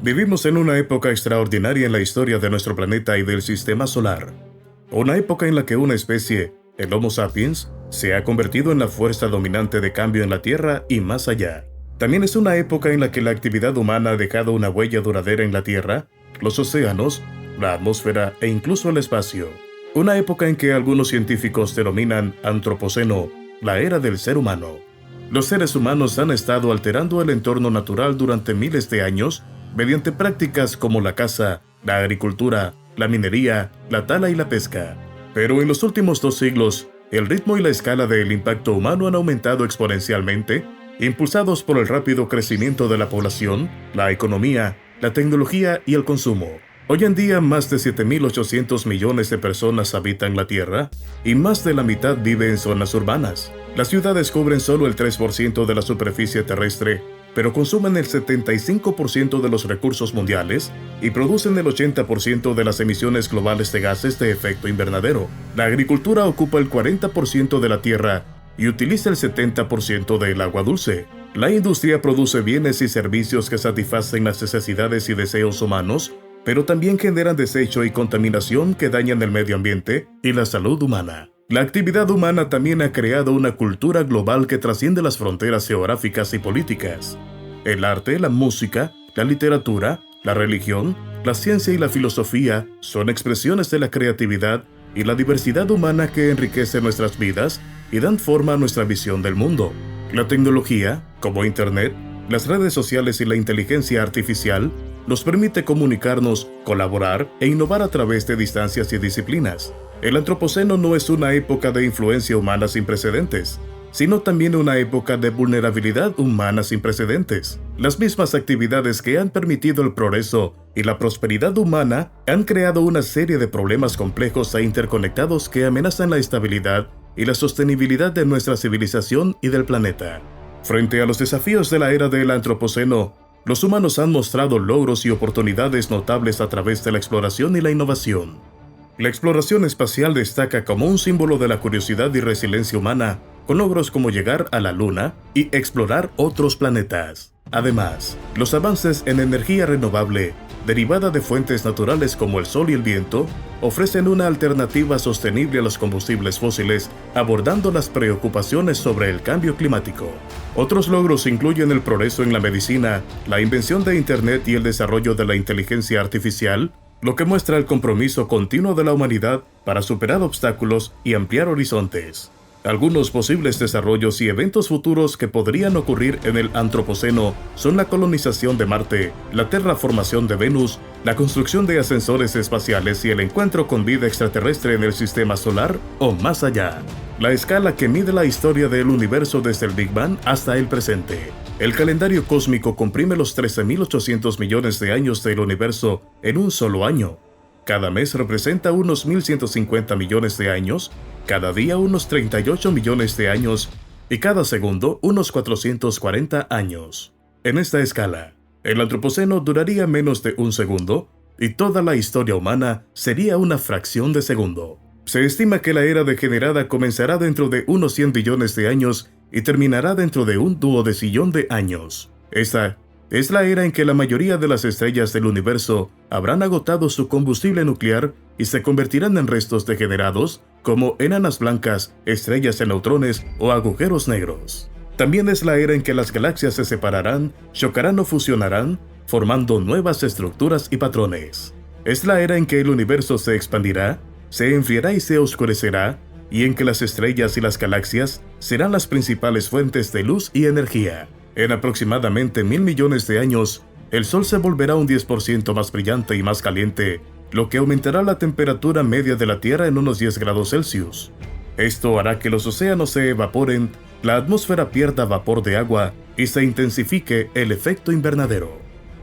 Vivimos en una época extraordinaria en la historia de nuestro planeta y del sistema solar. Una época en la que una especie, el Homo sapiens, se ha convertido en la fuerza dominante de cambio en la Tierra y más allá. También es una época en la que la actividad humana ha dejado una huella duradera en la Tierra, los océanos, la atmósfera e incluso el espacio. Una época en que algunos científicos denominan antropoceno, la era del ser humano. Los seres humanos han estado alterando el entorno natural durante miles de años mediante prácticas como la caza, la agricultura, la minería, la tala y la pesca. Pero en los últimos 2 siglos, el ritmo y la escala del impacto humano han aumentado exponencialmente, impulsados por el rápido crecimiento de la población, la economía, la tecnología y el consumo. Hoy en día, más de 7.800 millones de personas habitan la Tierra y más de la mitad vive en zonas urbanas. Las ciudades cubren solo el 3% de la superficie terrestre, pero consumen el 75% de los recursos mundiales y producen el 80% de las emisiones globales de gases de efecto invernadero. La agricultura ocupa el 40% de la tierra y utiliza el 70% del agua dulce. La industria produce bienes y servicios que satisfacen las necesidades y deseos humanos, pero también generan desecho y contaminación que dañan el medio ambiente y la salud humana. La actividad humana también ha creado una cultura global que trasciende las fronteras geográficas y políticas. El arte, la música, la literatura, la religión, la ciencia y la filosofía son expresiones de la creatividad y la diversidad humana que enriquece nuestras vidas y dan forma a nuestra visión del mundo. La tecnología, como Internet, las redes sociales y la inteligencia artificial, nos permite comunicarnos, colaborar e innovar a través de distancias y disciplinas. El antropoceno no es una época de influencia humana sin precedentes, sino también una época de vulnerabilidad humana sin precedentes. Las mismas actividades que han permitido el progreso y la prosperidad humana han creado una serie de problemas complejos e interconectados que amenazan la estabilidad y la sostenibilidad de nuestra civilización y del planeta. Frente a los desafíos de la era del antropoceno, los humanos han mostrado logros y oportunidades notables a través de la exploración y la innovación. La exploración espacial destaca como un símbolo de la curiosidad y resiliencia humana, con logros como llegar a la Luna y explorar otros planetas. Además, los avances en energía renovable, derivada de fuentes naturales como el sol y el viento, ofrecen una alternativa sostenible a los combustibles fósiles, abordando las preocupaciones sobre el cambio climático. Otros logros incluyen el progreso en la medicina, la invención de Internet y el desarrollo de la inteligencia artificial, lo que muestra el compromiso continuo de la humanidad para superar obstáculos y ampliar horizontes. Algunos posibles desarrollos y eventos futuros que podrían ocurrir en el antropoceno son la colonización de Marte, la terraformación de Venus, la construcción de ascensores espaciales y el encuentro con vida extraterrestre en el sistema solar o más allá. La escala que mide la historia del universo desde el Big Bang hasta el presente. El calendario cósmico comprime los 13.800 millones de años del universo en un solo año. Cada mes representa unos 1.150 millones de años, cada día unos 38 millones de años y cada segundo unos 440 años. En esta escala, el antropoceno duraría menos de un segundo y toda la historia humana sería una fracción de segundo. Se estima que la era degenerada comenzará dentro de unos 100 billones de años y terminará dentro de un duodecillón de años. Esta es la era en que la mayoría de las estrellas del universo habrán agotado su combustible nuclear y se convertirán en restos degenerados como enanas blancas, estrellas de neutrones o agujeros negros. También es la era en que las galaxias se separarán, chocarán o fusionarán, formando nuevas estructuras y patrones. Es la era en que el universo se expandirá, se enfriará y se oscurecerá, y en que las estrellas y las galaxias serán las principales fuentes de luz y energía. En aproximadamente 1.000 millones de años, el Sol se volverá un 10% más brillante y más caliente, lo que aumentará la temperatura media de la Tierra en unos 10 grados Celsius. Esto hará que los océanos se evaporen, la atmósfera pierda vapor de agua y se intensifique el efecto invernadero.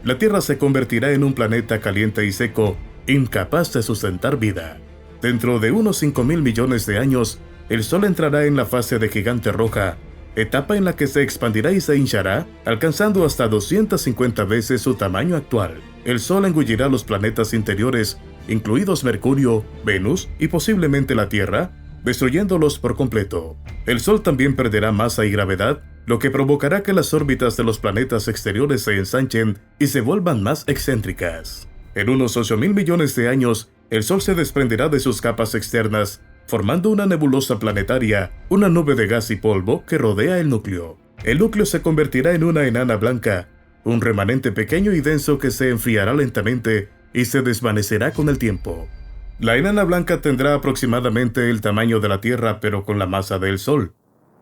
La Tierra se convertirá en un planeta caliente y seco, incapaz de sustentar vida. Dentro de unos 5.000 millones de años, el Sol entrará en la fase de gigante roja, etapa en la que se expandirá y se hinchará, alcanzando hasta 250 veces su tamaño actual. El Sol engullirá los planetas interiores, incluidos Mercurio, Venus y posiblemente la Tierra, destruyéndolos por completo. El Sol también perderá masa y gravedad, lo que provocará que las órbitas de los planetas exteriores se ensanchen y se vuelvan más excéntricas. En unos 8.000 millones de años, el Sol se desprenderá de sus capas externas, formando una nebulosa planetaria, una nube de gas y polvo que rodea el núcleo. El núcleo se convertirá en una enana blanca, un remanente pequeño y denso que se enfriará lentamente y se desvanecerá con el tiempo. La enana blanca tendrá aproximadamente el tamaño de la Tierra, pero con la masa del Sol.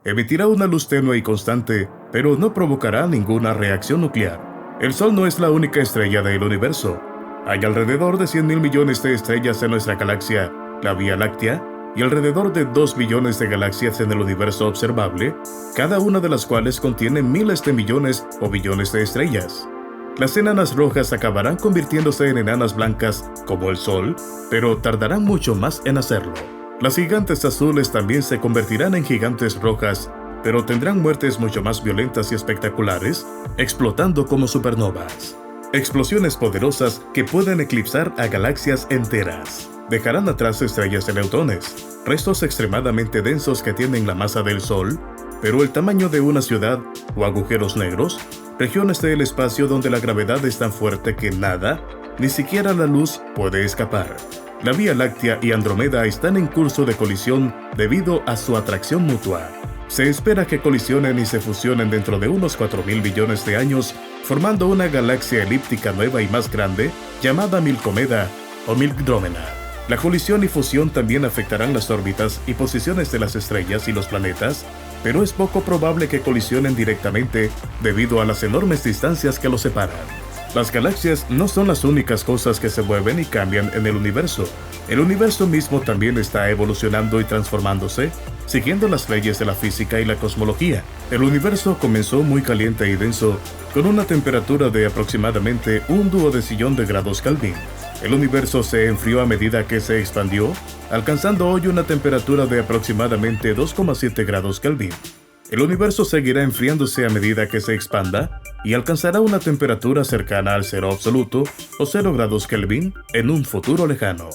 Emitirá una luz tenue y constante, pero no provocará ninguna reacción nuclear. El Sol no es la única estrella del universo. Hay alrededor de 100.000 millones de estrellas en nuestra galaxia, la Vía Láctea, y alrededor de 2 billones de galaxias en el universo observable, cada una de las cuales contiene miles de millones o billones de estrellas. Las enanas rojas acabarán convirtiéndose en enanas blancas como el Sol, pero tardarán mucho más en hacerlo. Las gigantes azules también se convertirán en gigantes rojas, pero tendrán muertes mucho más violentas y espectaculares, explotando como supernovas. Explosiones poderosas que pueden eclipsar a galaxias enteras. Dejarán atrás estrellas de neutrones, restos extremadamente densos que tienen la masa del Sol, pero el tamaño de una ciudad o agujeros negros, regiones del espacio donde la gravedad es tan fuerte que nada, ni siquiera la luz, puede escapar. La Vía Láctea y Andrómeda están en curso de colisión debido a su atracción mutua. Se espera que colisionen y se fusionen dentro de unos 4.000 billones de años, formando una galaxia elíptica nueva y más grande llamada Milcomeda o Milkdrómena. La colisión y fusión también afectarán las órbitas y posiciones de las estrellas y los planetas, pero es poco probable que colisionen directamente debido a las enormes distancias que los separan. Las galaxias no son las únicas cosas que se mueven y cambian en el universo. El universo mismo también está evolucionando y transformándose, siguiendo las leyes de la física y la cosmología. El universo comenzó muy caliente y denso, con una temperatura de aproximadamente 1 de grados Kelvin. El universo se enfrió a medida que se expandió, alcanzando hoy una temperatura de aproximadamente 2,7 grados Kelvin. El universo seguirá enfriándose a medida que se expanda y alcanzará una temperatura cercana al cero absoluto o 0 grados Kelvin en un futuro lejano.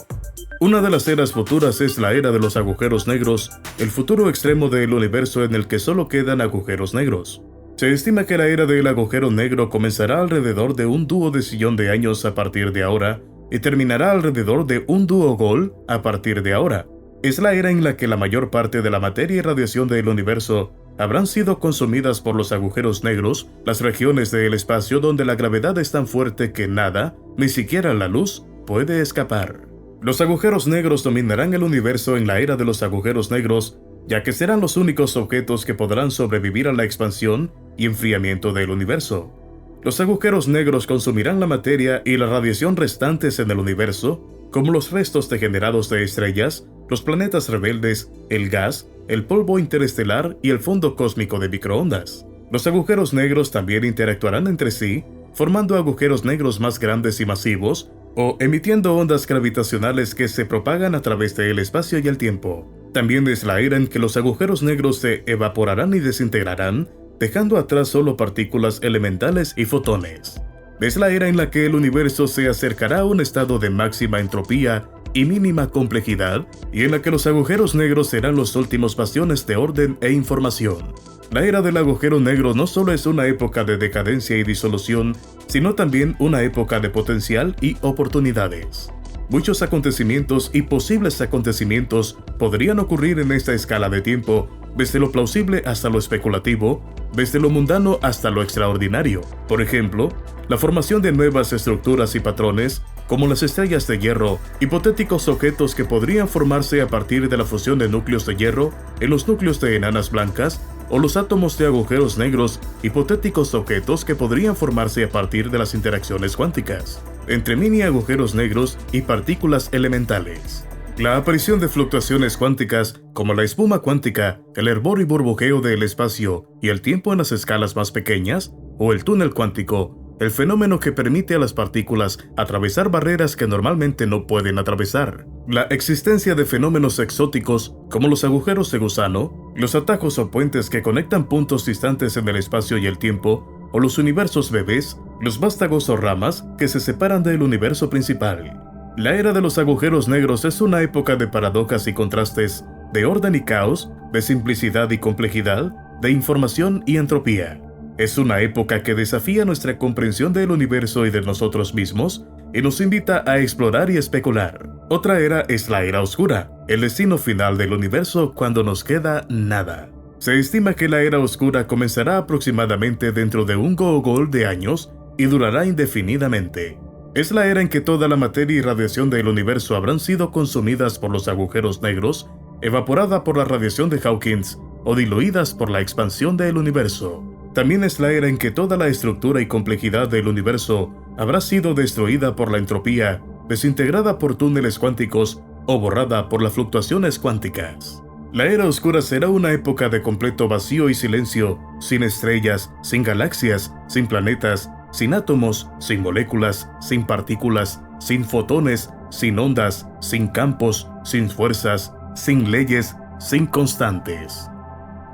Una de las eras futuras es la era de los agujeros negros, el futuro extremo del universo en el que solo quedan agujeros negros. Se estima que la era del agujero negro comenzará alrededor de 1 de años a partir de ahora y terminará alrededor de 1 Gol a partir de ahora. Es la era en la que la mayor parte de la materia y radiación del universo habrán sido consumidas por los agujeros negros, las regiones del espacio donde la gravedad es tan fuerte que nada, ni siquiera la luz, puede escapar. Los agujeros negros dominarán el universo en la era de los agujeros negros, ya que serán los únicos objetos que podrán sobrevivir a la expansión y enfriamiento del universo. Los agujeros negros consumirán la materia y la radiación restantes en el universo, como los restos degenerados de estrellas, los planetas rebeldes, el gas, el polvo interestelar y el fondo cósmico de microondas. Los agujeros negros también interactuarán entre sí, formando agujeros negros más grandes y masivos, o emitiendo ondas gravitacionales que se propagan a través del espacio y el tiempo. También es la era en que los agujeros negros se evaporarán y desintegrarán, dejando atrás solo partículas elementales y fotones. Es la era en la que el universo se acercará a un estado de máxima entropía y mínima complejidad, y en la que los agujeros negros serán los últimos bastiones de orden e información. La era del agujero negro no solo es una época de decadencia y disolución, sino también una época de potencial y oportunidades. Muchos acontecimientos y posibles acontecimientos podrían ocurrir en esta escala de tiempo, desde lo plausible hasta lo especulativo, desde lo mundano hasta lo extraordinario. Por ejemplo, la formación de nuevas estructuras y patrones, como las estrellas de hierro, hipotéticos objetos que podrían formarse a partir de la fusión de núcleos de hierro en los núcleos de enanas blancas, o los átomos de agujeros negros, hipotéticos objetos que podrían formarse a partir de las interacciones cuánticas, entre mini agujeros negros y partículas elementales. La aparición de fluctuaciones cuánticas, como la espuma cuántica, el hervor y burbujeo del espacio y el tiempo en las escalas más pequeñas, o el túnel cuántico, el fenómeno que permite a las partículas atravesar barreras que normalmente no pueden atravesar. La existencia de fenómenos exóticos, como los agujeros de gusano, los atajos o puentes que conectan puntos distantes en el espacio y el tiempo, o los universos bebés, los vástagos o ramas que se separan del universo principal. La era de los agujeros negros es una época de paradojas y contrastes, de orden y caos, de simplicidad y complejidad, de información y entropía. Es una época que desafía nuestra comprensión del universo y de nosotros mismos y nos invita a explorar y especular. Otra era es la Era Oscura, el destino final del universo cuando nos queda nada. Se estima que la Era Oscura comenzará aproximadamente dentro de un gogol de años y durará indefinidamente. Es la era en que toda la materia y radiación del universo habrán sido consumidas por los agujeros negros, evaporada por la radiación de Hawkins o diluidas por la expansión del universo. También es la era en que toda la estructura y complejidad del universo habrá sido destruida por la entropía, desintegrada por túneles cuánticos o borrada por las fluctuaciones cuánticas. La Era Oscura será una época de completo vacío y silencio, sin estrellas, sin galaxias, sin planetas, sin átomos, sin moléculas, sin partículas, sin fotones, sin ondas, sin campos, sin fuerzas, sin leyes, sin constantes.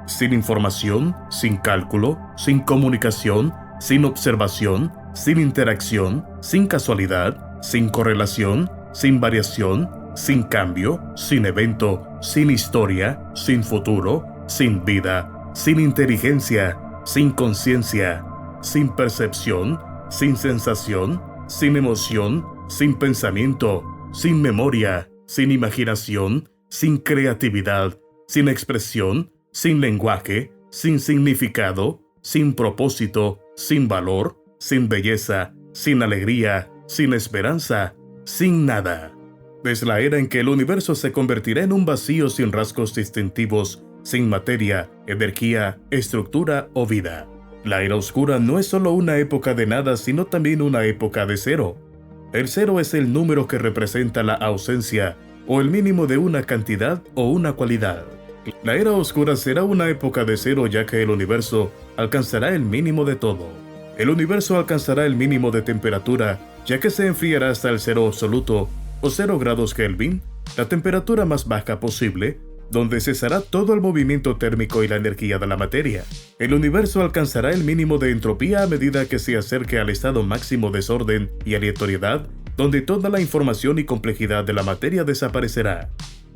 Sin información, sin cálculo, sin comunicación, sin observación, sin interacción, sin casualidad, sin correlación, sin variación, sin cambio, sin evento, sin historia, sin futuro, sin vida, sin inteligencia, sin conciencia, sin percepción, sin sensación, sin emoción, sin pensamiento, sin memoria, sin imaginación, sin creatividad, sin expresión, sin lenguaje, sin significado, sin propósito, sin valor, sin belleza, sin alegría, sin esperanza, sin nada. Es la era en que el universo se convertirá en un vacío sin rasgos distintivos, sin materia, energía, estructura o vida. La Era Oscura no es solo una época de nada, sino también una época de cero. El cero es el número que representa la ausencia o el mínimo de una cantidad o una cualidad. La Era Oscura será una época de cero ya que el universo alcanzará el mínimo de todo. El universo alcanzará el mínimo de temperatura ya que se enfriará hasta el cero absoluto o 0 grados Kelvin, la temperatura más baja posible, donde cesará todo el movimiento térmico y la energía de la materia. El universo alcanzará el mínimo de entropía a medida que se acerque al estado máximo de desorden y aleatoriedad, donde toda la información y complejidad de la materia desaparecerá.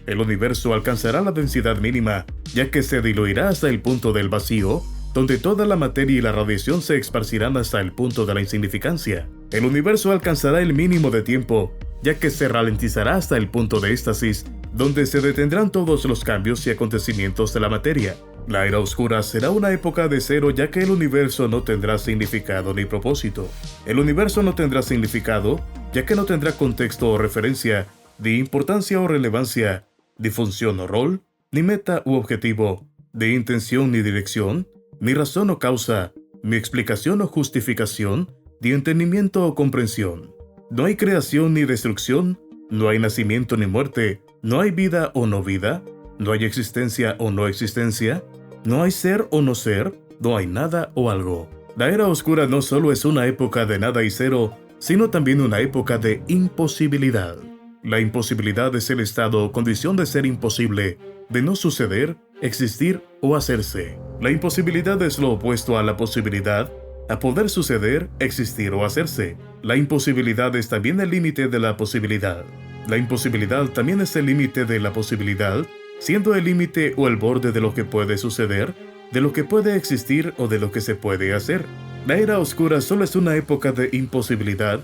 El universo alcanzará la densidad mínima, ya que se diluirá hasta el punto del vacío, donde toda la materia y la radiación se esparcirán hasta el punto de la insignificancia. El universo alcanzará el mínimo de tiempo, ya que se ralentizará hasta el punto de éxtasis, donde se detendrán todos los cambios y acontecimientos de la materia. La Era Oscura será una época de cero ya que el universo no tendrá significado ni propósito. El universo no tendrá significado, ya que no tendrá contexto o referencia, ni importancia o relevancia, ni función o rol, ni meta u objetivo, ni intención ni dirección, ni razón o causa, ni explicación o justificación, ni entendimiento o comprensión. No hay creación ni destrucción, no hay nacimiento ni muerte, no hay vida o no vida, no hay existencia o no existencia, no hay ser o no ser, no hay nada o algo. La Era Oscura no solo es una época de nada y cero, sino también una época de imposibilidad. La imposibilidad es el estado o condición de ser imposible, de no suceder, existir o hacerse. La imposibilidad es lo opuesto a la posibilidad, a poder suceder, existir o hacerse. La imposibilidad es también el límite de la posibilidad. La imposibilidad también es el límite de la posibilidad, siendo el límite o el borde de lo que puede suceder, de lo que puede existir o de lo que se puede hacer. La Era Oscura solo es una época de imposibilidad,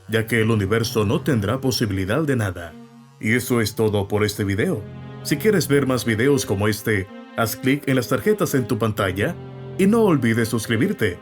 ya que el universo no tendrá posibilidad de nada. Y eso es todo por este video. Si quieres ver más videos como este, haz clic en las tarjetas en tu pantalla y no olvides suscribirte.